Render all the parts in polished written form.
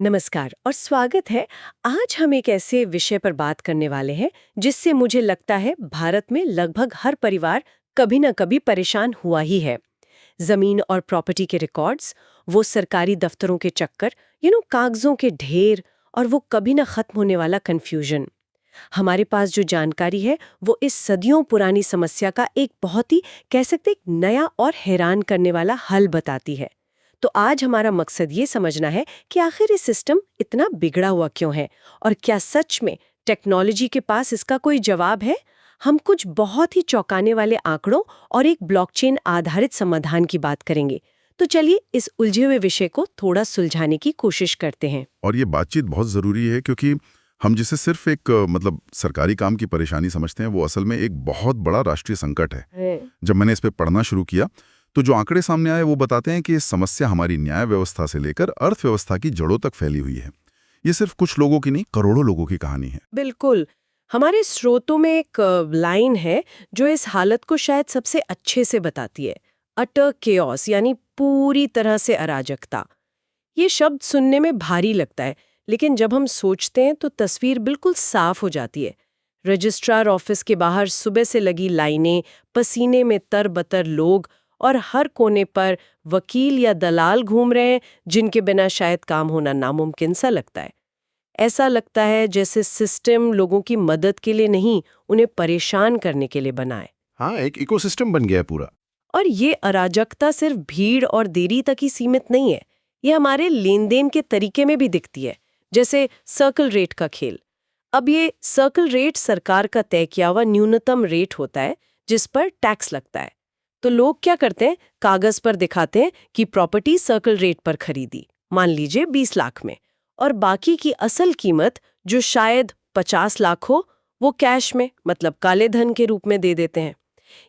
नमस्कार और स्वागत है। आज हम एक ऐसे विषय पर बात करने वाले हैं जिससे मुझे लगता है भारत में लगभग हर परिवार कभी न कभी परेशान हुआ ही है। जमीन और प्रॉपर्टी के रिकॉर्ड्स, वो सरकारी दफ्तरों के चक्कर, कागजों के ढेर, और वो कभी न खत्म होने वाला कंफ्यूजन। हमारे पास जो जानकारी है वो इस सदियों पुरानी समस्या का एक बहुत ही कह सकते एक नया और हैरान करने वाला हल बताती है। तो आज हमारा मकसद ये समझना है कि आखिर ये सिस्टम इतना बिगड़ा हुआ क्यों है और क्या सच में टेक्नोलॉजी के पास इसका कोई जवाब है। हम कुछ बहुत ही चौंकाने वाले आंकड़ों और एक ब्लॉकचेन आधारित समाधान की बात करेंगे। तो चलिए इस उलझे हुए विषय को थोड़ा सुलझाने की कोशिश करते हैं। और ये बातचीत बहुत ज़रूरी है क्योंकि हम जिसे सिर्फ एक मतलब सरकारी काम की परेशानी समझते हैं, वो असल में एक बहुत बड़ा राष्ट्रीय संकट है। जब मैंने इस पे पढ़ना शुरू किया तो जो आंकड़े सामने आए वो बताते हैं कि ये समस्या हमारी न्याय व्यवस्था से लेकर अर्थव्यवस्था की जड़ों तक फैली हुई है। ये सिर्फ कुछ लोगों की नहीं, करोड़ों लोगों की कहानी है। बिल्कुल। हमारे स्रोतों में एक लाइन है जो इस हालत को शायद सबसे अच्छे से बताती है। अटर केओस, यानी पूरी तरह से अराजकता। ये शब्द सुनने में भारी लगता है, लेकिन जब हम सोचते हैं तो तस्वीर बिल्कुल साफ हो जाती है। रजिस्ट्रार ऑफिस के बाहर सुबह से लगी लाइनें, पसीने में तरबतर लोग, और हर कोने पर वकील या दलाल घूम रहे हैं जिनके बिना शायद काम होना नामुमकिन सा लगता है। ऐसा लगता है जैसे सिस्टम लोगों की मदद के लिए नहीं, उन्हें परेशान करने के लिए बना है। हाँ, एक इकोसिस्टम बन गया है पूरा। और ये अराजकता सिर्फ भीड़ और देरी तक ही सीमित नहीं है, ये हमारे लेन देन के तरीके में भी दिखती है। जैसे सर्कल रेट का खेल। अब ये सर्कल रेट सरकार का तय किया हुआ न्यूनतम रेट होता है जिस पर टैक्स लगता है। तो लोग क्या करते हैं, कागज पर दिखाते हैं कि प्रॉपर्टी सर्कल रेट पर खरीदी, मान लीजिए 20 लाख में, और बाकी की असल कीमत जो शायद 50 लाख हो, वो कैश में, मतलब काले धन के रूप में दे देते हैं।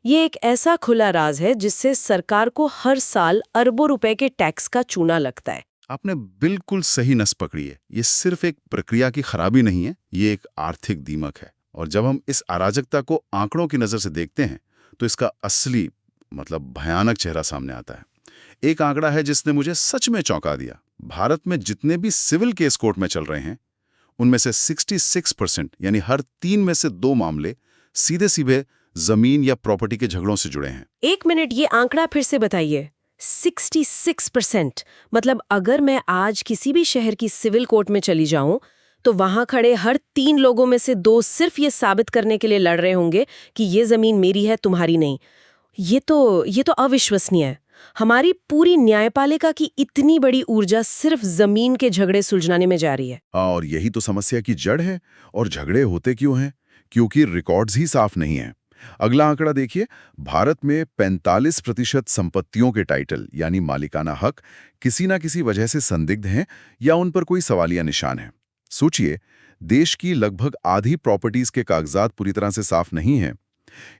ये एक ऐसा खुला राज है जिससे सरकार को हर साल अरबों रुपए के टैक्स का चूना लगता है। आपने बिल्कुल सही नस पकड़ी है। ये सिर्फ एक प्रक्रिया की खराबी नहीं है, ये एक आर्थिक दीमक है। और जब हम इस अराजकता को आंकड़ों की नजर से देखते हैं तो इसका असली मतलब भयानक चेहरा सामने आता है। एक आंकड़ा है जिसने मुझे सच में चौंका दिया। भारत में जितने भी सिविल केस कोर्ट में चल रहे हैं उनमें से 66% यानी हर 3 में से 2 मामले सीधे सीधे जमीन या प्रॉपर्टी के झगड़ों से जुड़े हैं। एक मिनट, ये आंकड़ा फिर से बताइए। 66%। मतलब अगर मैं आज किसी भी शहर की सिविल कोर्ट में चली जाऊं तो वहां खड़े हर 3 लोगों में से 2 सिर्फ ये साबित करने के लिए लड़ रहे होंगे कि ये जमीन मेरी है, तुम्हारी नहीं। ये तो अविश्वसनीय है। हमारी पूरी न्यायपालिका की इतनी बड़ी ऊर्जा सिर्फ जमीन के झगड़े सुलझाने में जा रही है। हाँ, और यही तो समस्या की जड़ है। और झगड़े होते क्यों हैं? क्योंकि रिकॉर्ड्स ही साफ नहीं हैं। अगला आंकड़ा देखिए। भारत में 45% संपत्तियों के टाइटल यानी मालिकाना हक किसी ना किसी वजह से संदिग्ध हैं या उन पर कोई सवालिया निशान है। सोचिए, देश की लगभग आधी प्रॉपर्टीज के कागजात पूरी तरह से साफ नहीं हैं।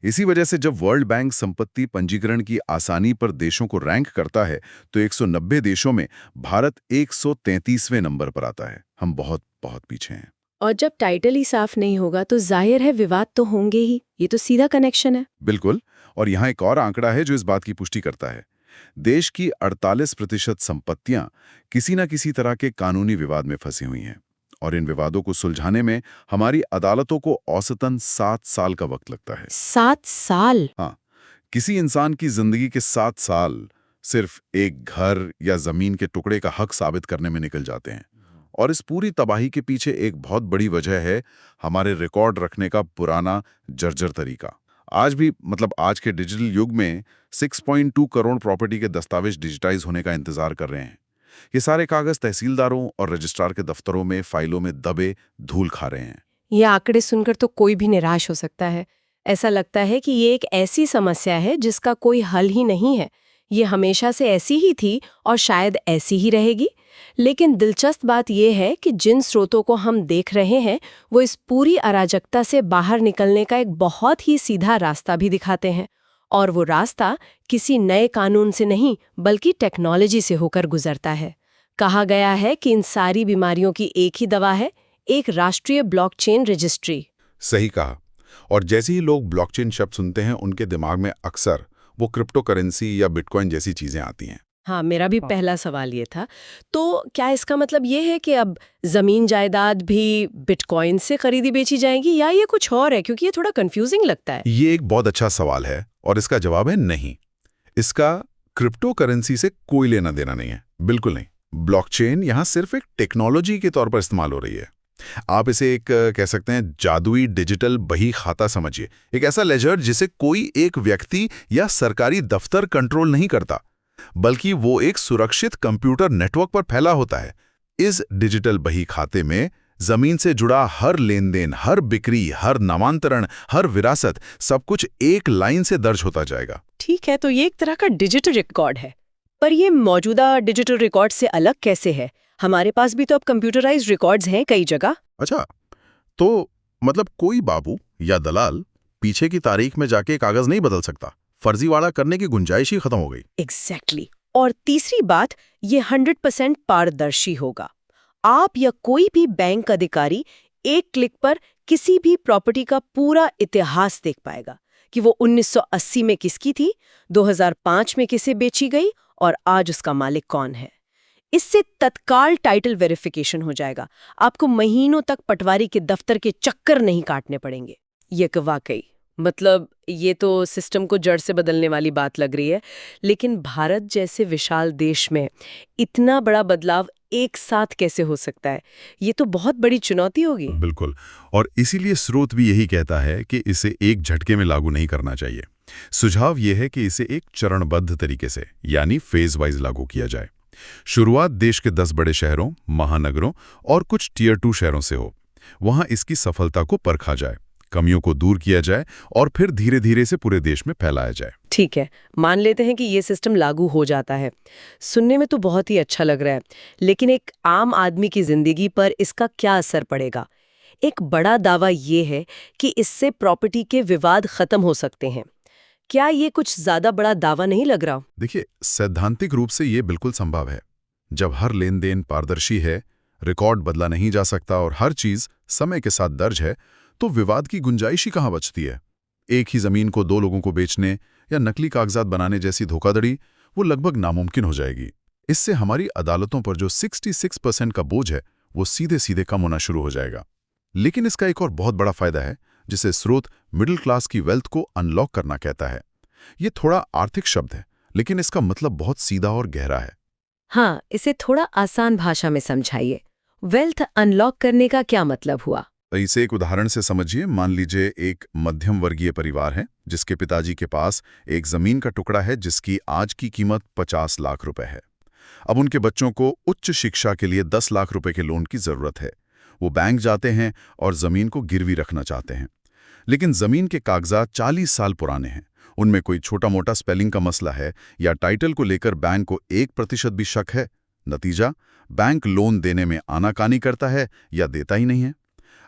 इसी वजह से जब वर्ल्ड बैंक संपत्ति पंजीकरण की आसानी पर देशों को रैंक करता है तो 190 देशों में भारत 133वें नंबर पर आता है। हम बहुत बहुत पीछे हैं। और जब टाइटल ही साफ नहीं होगा तो जाहिर है विवाद तो होंगे ही। ये तो सीधा कनेक्शन है। बिल्कुल। और यहाँ एक और आंकड़ा है जो इस बात की पुष्टि करता है। देश की 48% संपत्तियां किसी न किसी तरह के कानूनी विवाद में फंसी हुई हैं। और इन विवादों को सुलझाने में हमारी अदालतों को औसतन 7 साल का वक्त लगता है। 7 साल? हाँ, किसी इंसान की जिंदगी के 7 साल सिर्फ एक घर या जमीन के टुकड़े का हक साबित करने में निकल जाते हैं। और इस पूरी तबाही के पीछे एक बहुत बड़ी वजह है हमारे रिकॉर्ड रखने का पुराना जर्जर तरीका। आज भी मतलब आज के डिजिटल युग में 6.2 करोड़ प्रॉपर्टी के दस्तावेज डिजिटाइज होने का इंतजार कर रहे हैं। ये सारे कागज तहसीलदारों और रजिस्ट्रार के दफ्तरों में फाइलों में दबे धूल खा रहे हैं। ये आंकड़े सुनकर तो कोई भी निराश हो सकता है। ऐसा लगता है कि ये एक ऐसी समस्या है जिसका कोई हल ही नहीं है। ये हमेशा से ऐसी ही थी और शायद ऐसी ही रहेगी। लेकिन दिलचस्प बात यह है कि जिन स्रोतों को हम देख रहे हैं वो इस पूरी अराजकता से बाहर निकलने का एक बहुत ही सीधा रास्ता भी दिखाते हैं। और वो रास्ता किसी नए कानून से नहीं बल्कि टेक्नोलॉजी से होकर गुजरता है। कहा गया है कि इन सारी बीमारियों की एक ही दवा है, एक राष्ट्रीय ब्लॉकचेन रजिस्ट्री। सही कहा। और जैसे ही लोग ब्लॉकचेन शब्द सुनते हैं उनके दिमाग में अक्सर वो क्रिप्टो करेंसी या बिटकॉइन जैसी चीजें आती हैं। हाँ, मेरा भी पहला सवाल ये था। तो क्या इसका मतलब ये है कि अब जमीन जायदाद भी बिटकॉइन से खरीदी बेची जाएंगी या ये कुछ और है, क्योंकि ये थोड़ा कंफ्यूजिंग लगता है। ये एक बहुत अच्छा सवाल है और इसका जवाब है नहीं। इसका क्रिप्टो करेंसी से कोई लेना देना नहीं है, बिल्कुल नहीं। ब्लॉकचेन यहाँ सिर्फ एक टेक्नोलॉजी के तौर पर इस्तेमाल हो रही है। आप इसे एक कह सकते हैं जादुई डिजिटल बही खाता समझिए, एक ऐसा लेजर जिसे कोई एक व्यक्ति या सरकारी दफ्तर कंट्रोल नहीं करता, बल्कि वो एक सुरक्षित कंप्यूटर नेटवर्क पर फैला होता है। इस डिजिटल बही खाते में जमीन से जुड़ा हर लेन देन, हर बिक्री, हर नामांतरण, हर विरासत, सब कुछ एक लाइन से दर्ज होता जाएगा। ठीक है, तो ये एक तरह का डिजिटल रिकॉर्ड है। पर ये मौजूदा डिजिटल रिकॉर्ड से अलग कैसे है? हमारे पास भी तो अब कंप्यूटराइज्ड रिकॉर्ड्स हैं कई जगह। अच्छा, तो मतलब कोई बाबू या दलाल पीछे की तारीख में जाके कागज नहीं बदल सकता। फर्जीवाड़ा करने की गुंजाइश ही खत्म हो गई। एग्जैक्टली। और तीसरी बात, ये 100% पारदर्शी होगा। आप या कोई भी बैंक अधिकारी एक क्लिक पर किसी भी प्रॉपर्टी का पूरा इतिहास देख पाएगा कि वो 1980 में किसकी थी, 2005 में किसे बेची गई और आज उसका मालिक कौन है। इससे तत्काल टाइटल वेरिफिकेशन हो जाएगा। आपको महीनों तक पटवारी के दफ्तर के चक्कर नहीं काटने पड़ेंगे। ये कि वाकई मतलब ये तो सिस्टम को जड़ से बदलने वाली बात लग रही है। लेकिन भारत जैसे विशाल देश में इतना बड़ा बदलाव एक साथ कैसे हो सकता है? ये तो बहुत बड़ी चुनौती होगी। बिल्कुल, और इसीलिए स्रोत भी यही कहता है कि इसे एक झटके में लागू नहीं करना चाहिए। सुझाव यह है कि इसे एक चरणबद्ध तरीके से, यानी फेज वाइज लागू किया जाए। शुरुआत देश के 10 बड़े शहरों, महानगरों और कुछ टियर 2 शहरों से हो। वहां इसकी सफलता को परखा जाए, कमियों को दूर किया जाए और फिर धीरे धीरे से पूरे देश में फैलाया जाए। ठीक है, मान लेते हैं कि ये सिस्टम लागू हो जाता है। सुनने में तो बहुत ही अच्छा लग रहा है, लेकिन एक आम आदमी की जिंदगी पर इसका क्या असर पड़ेगा? एक बड़ा दावा ये है कि इससे प्रॉपर्टी के विवाद खत्म हो सकते हैं। क्या ये कुछ ज्यादा बड़ा दावा नहीं लग रहा? देखिए, सैद्धांतिक रूप से ये बिल्कुल संभव है। जब हर लेन देन पारदर्शी है, रिकॉर्ड बदला नहीं जा सकता और हर चीज समय के साथ दर्ज है, तो विवाद की गुंजाइश ही कहाँ बचती है। एक ही जमीन को 2 लोगों को बेचने या नकली कागजात बनाने जैसी धोखाधड़ी वो लगभग नामुमकिन हो जाएगी। इससे हमारी अदालतों पर जो 66% का बोझ है वो सीधे सीधे कम होना शुरू हो जाएगा। लेकिन इसका एक और बहुत बड़ा फायदा है, जिसे स्रोत मिडिल क्लास की वेल्थ को अनलॉक करना कहता है। ये थोड़ा आर्थिक शब्द है, लेकिन इसका मतलब बहुत सीधा और गहरा है। हाँ, इसे थोड़ा आसान भाषा में समझाइए। वेल्थ अनलॉक करने का क्या मतलब हुआ? तो इसे एक उदाहरण से समझिए। मान लीजिए एक मध्यम वर्गीय परिवार है जिसके पिताजी के पास एक जमीन का टुकड़ा है जिसकी आज की कीमत 50 लाख रुपए है। अब उनके बच्चों को उच्च शिक्षा के लिए 10 लाख रुपए के लोन की जरूरत है। वो बैंक जाते हैं और जमीन को गिरवी रखना चाहते हैं, लेकिन जमीन के कागजात 40 साल पुराने हैं। उनमें कोई छोटा मोटा स्पेलिंग का मसला है या टाइटल को लेकर बैंक को 1% भी शक है। नतीजा, बैंक लोन देने में आनाकानी करता है या देता ही नहीं है।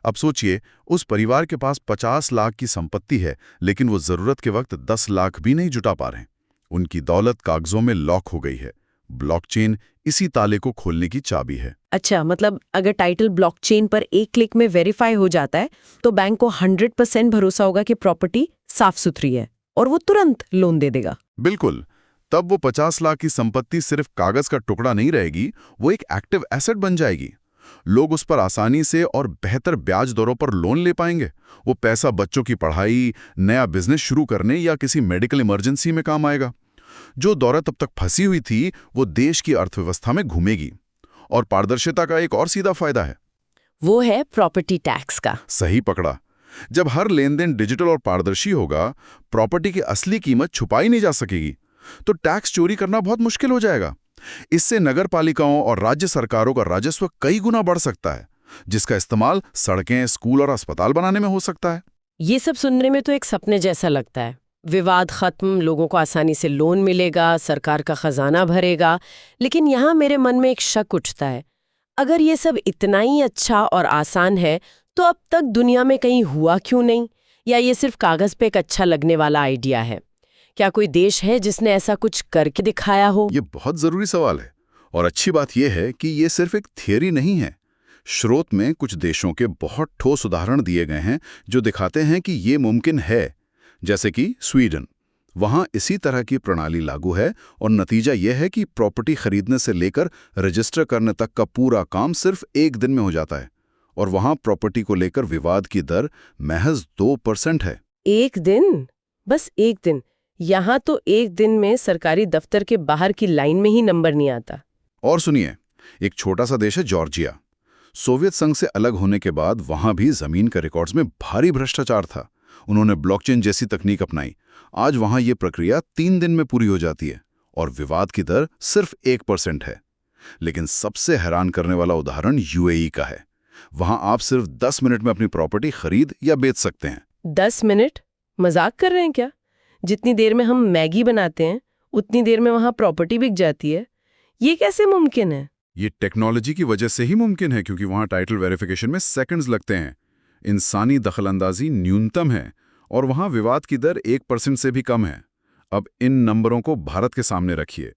अब सोचिए, उस परिवार के पास 50 लाख की संपत्ति है, लेकिन वो जरूरत के वक्त 10 लाख भी नहीं जुटा पा रहे। उनकी दौलत कागजों में लॉक हो गई है। ब्लॉकचेन इसी ताले को खोलने की चाबी है। अच्छा, मतलब अगर टाइटल ब्लॉकचेन पर एक क्लिक में वेरीफाई हो जाता है तो बैंक को 100% भरोसा होगा कि प्रॉपर्टी साफ सुथरी है और वो तुरंत लोन दे देगा। बिल्कुल। तब वो 50 लाख की संपत्ति सिर्फ कागज का टुकड़ा नहीं रहेगी, वो एक एक्टिव एसेट बन जाएगी। लोग उस पर आसानी से और बेहतर ब्याज दरों पर लोन ले पाएंगे। वो पैसा बच्चों की पढ़ाई, नया बिजनेस शुरू करने या किसी मेडिकल इमरजेंसी में काम आएगा। जो दौलत अब तक फंसी हुई थी वो देश की अर्थव्यवस्था में घूमेगी। और पारदर्शिता का एक और सीधा फायदा है, वो है प्रॉपर्टी टैक्स का। सही पकड़ा। जब हर लेन देन डिजिटल और पारदर्शी होगा, प्रॉपर्टी की असली कीमत छुपाई नहीं जा सकेगी, तो टैक्स चोरी करना बहुत मुश्किल हो जाएगा। इससे नगर पालिकाओं और राज्य सरकारों का राजस्व कई गुना बढ़ सकता है, जिसका इस्तेमाल सड़कें, स्कूल और अस्पताल बनाने में हो सकता है। ये सब सुनने में तो एक सपने जैसा लगता है। विवाद खत्म, लोगों को आसानी से लोन मिलेगा, सरकार का खजाना भरेगा। लेकिन यहाँ मेरे मन में एक शक उठता है, अगर ये सब इतना ही अच्छा और आसान है तो अब तक दुनिया में कहीं हुआ क्यों नहीं? या ये सिर्फ कागज पे एक अच्छा लगने वाला आइडिया है? क्या कोई देश है जिसने ऐसा कुछ करके दिखाया हो? ये बहुत जरूरी सवाल है, और अच्छी बात यह है कि ये सिर्फ एक थियरी नहीं है। स्रोत में कुछ देशों के बहुत ठोस उदाहरण दिए गए हैं जो दिखाते हैं कि ये मुमकिन है। जैसे कि स्वीडन, वहां इसी तरह की प्रणाली लागू है और नतीजा यह है कि प्रॉपर्टी खरीदने से लेकर रजिस्टर करने तक का पूरा काम सिर्फ 1 दिन में हो जाता है। और वहां प्रॉपर्टी को लेकर विवाद की दर महज 2% है। 1 दिन? बस 1 दिन? यहाँ तो 1 दिन में सरकारी दफ्तर के बाहर की लाइन में ही नंबर नहीं आता। और सुनिए, एक छोटा सा देश है जॉर्जिया। सोवियत संघ से अलग होने के बाद वहां भी जमीन के रिकॉर्ड्स में भारी भ्रष्टाचार था। उन्होंने ब्लॉकचेन जैसी तकनीक अपनाई। आज वहां ये प्रक्रिया 3 दिन में पूरी हो जाती है और विवाद की दर सिर्फ 1% है। लेकिन सबसे हैरान करने वाला उदाहरण यूएई का है। वहां आप सिर्फ 10 मिनट में अपनी प्रॉपर्टी खरीद या बेच सकते हैं। 10 मिनट? मजाक कर रहे हैं क्या? जितनी देर में हम मैगी बनाते हैं उतनी देर में वहां प्रॉपर्टी बिक जाती है। ये कैसे मुमकिन है? ये टेक्नोलॉजी की वजह से ही मुमकिन है, क्योंकि वहां टाइटल वेरिफिकेशन में सेकंड्स लगते हैं। इंसानी दखलंदाजी न्यूनतम है और वहां विवाद की दर 1% से भी कम है। अब इन नंबरों को भारत के सामने रखिए।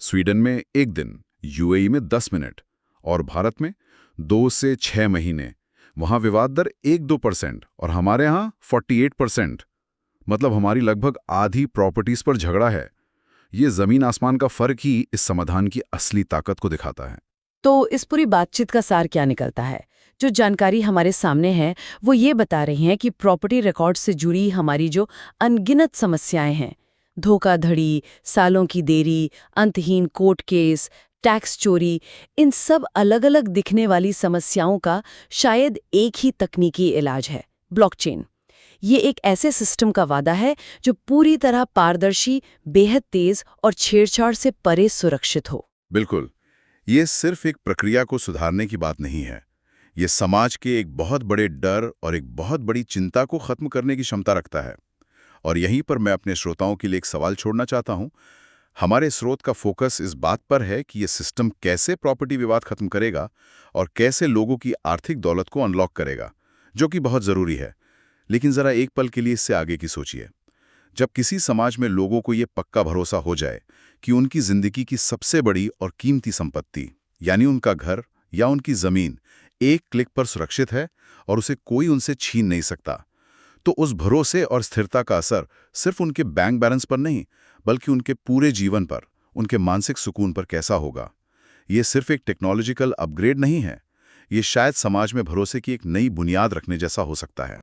स्वीडन में 1 दिन, यूएई में 10 मिनट और भारत में 2 से 6 महीने। वहां विवाद दर 1-2% और हमारे यहां 48%। मतलब हमारी लगभग आधी प्रॉपर्टीज पर झगड़ा है। ये जमीन आसमान का फर्क ही इस समाधान की असली ताकत को दिखाता है। तो इस पूरी बातचीत का सार क्या निकलता है? जो जानकारी हमारे सामने है वो ये बता रही है कि प्रॉपर्टी रिकॉर्ड से जुड़ी हमारी जो अनगिनत समस्याएं हैं, धोखाधड़ी, सालों की देरी, अंतहीन कोर्ट केस, टैक्स चोरी, इन सब अलग अलग दिखने वाली समस्याओं का शायद एक ही तकनीकी इलाज है, ब्लॉकचेन। ये एक ऐसे सिस्टम का वादा है जो पूरी तरह पारदर्शी, बेहद तेज और छेड़छाड़ से परे सुरक्षित हो। बिल्कुल, ये सिर्फ एक प्रक्रिया को सुधारने की बात नहीं है। ये समाज के एक बहुत बड़े डर और एक बहुत बड़ी चिंता को खत्म करने की क्षमता रखता है। और यहीं पर मैं अपने श्रोताओं के लिए एक सवाल छोड़ना चाहता हूं। हमारे स्रोत का फोकस इस बात पर है कि ये सिस्टम कैसे प्रॉपर्टी विवाद खत्म करेगा और कैसे लोगों की आर्थिक दौलत को अनलॉक करेगा, जो कि बहुत जरूरी है। लेकिन जरा एक पल के लिए इससे आगे की सोचिए। जब किसी समाज में लोगों को ये पक्का भरोसा हो जाए कि उनकी जिंदगी की सबसे बड़ी और कीमती संपत्ति, यानी उनका घर या उनकी जमीन, एक क्लिक पर सुरक्षित है और उसे कोई उनसे छीन नहीं सकता, तो उस भरोसे और स्थिरता का असर सिर्फ उनके बैंक बैलेंस पर नहीं, बल्कि उनके पूरे जीवन पर, उनके मानसिक सुकून पर कैसा होगा। ये सिर्फ एक टेक्नोलॉजिकल अपग्रेड नहीं है, ये शायद समाज में भरोसे की एक नई बुनियाद रखने जैसा हो सकता है।